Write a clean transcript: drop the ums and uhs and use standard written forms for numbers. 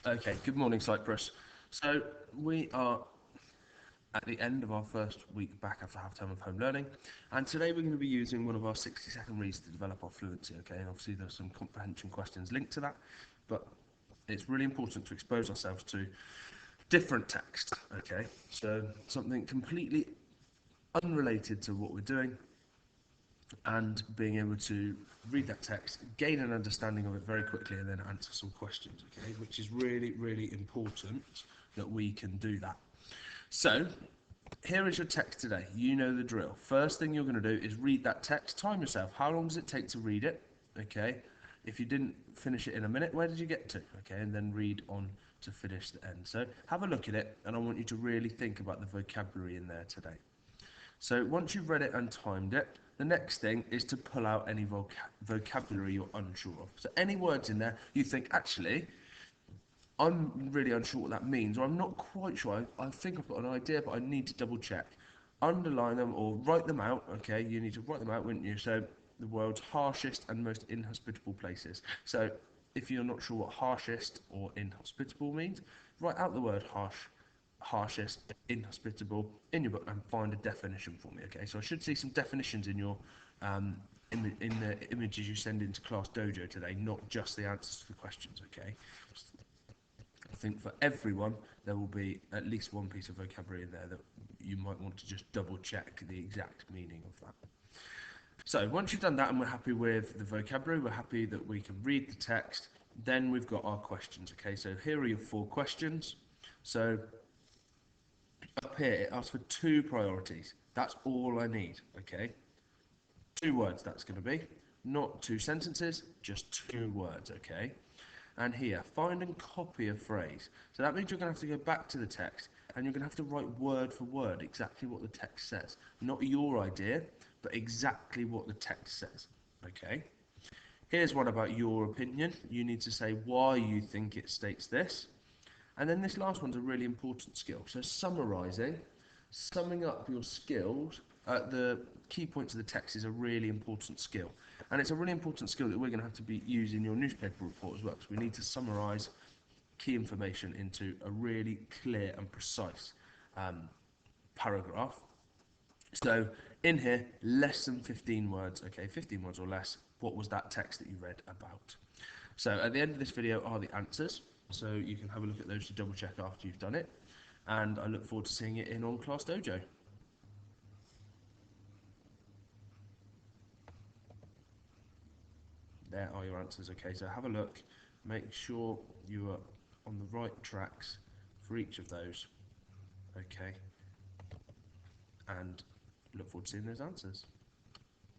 Okay, good morning, Cyprus. So we are at the end of our first week back after half term of home learning, and today we're going to be using one of our 60-second reads to develop our fluency. Okay, and obviously there's some comprehension questions linked to that, but it's really important to expose ourselves to different text. Okay, so something completely unrelated to what we're doing, and being able to read that text, gain an understanding of it very quickly, and then answer some questions, okay, which is really, really important that we can do that. So, here is your text today. You know the drill. First thing you're going to do is read that text. Time yourself. How long does it take to read it? Okay. If you didn't finish it in a minute, where did you get to? Okay, and then read on to finish the end. So, have a look at it, and I want you to really think about the vocabulary in there today. So once you've read it and timed it, the next thing is to pull out any vocabulary you're unsure of. So any words in there you think, actually, I'm really unsure what that means, or I'm not quite sure, I think I've got an idea, but I need to double check. Underline them or write them out, okay? You need to write them out, wouldn't you? So the world's harshest and most inhospitable places. So if you're not sure what harshest or inhospitable means, write out the word harshest, inhospitable in your book and find a definition for me. Okay, so I should see some definitions in your in the images you send into Class Dojo today, not just the answers to the questions. Okay, I think for everyone there will be at least one piece of vocabulary in there that you might want to just double check the exact meaning of that. So once you've done that and we're happy with the vocabulary, we're happy that we can read the text, then we've got our questions. Okay, so here are your 4 questions. So up here it asks for 2 priorities. That's all I need. Okay, 2 words that's going to be, not 2 sentences, just 2 words. Okay, and here find and copy a phrase. So that means you're going to have to go back to the text and you're going to have to write word for word exactly what the text says, not your idea, but exactly what the text says. Okay, here's one about your opinion. You need to say why you think it states this. And then this last one's a really important skill. So summing up your skills, the key points of the text is a really important skill. And it's a really important skill that we're going to have to be using in your newspaper report as well, because we need to summarise key information into a really clear and precise paragraph. So in here, less than 15 words, okay, 15 words or less, what was that text that you read about? So at the end of this video are the answers, so you can have a look at those to double check after you've done it, and I look forward to seeing it in On Class Dojo. There are your answers. Okay, so have a look, make sure you are on the right tracks for each of those, okay, and look forward to seeing those answers.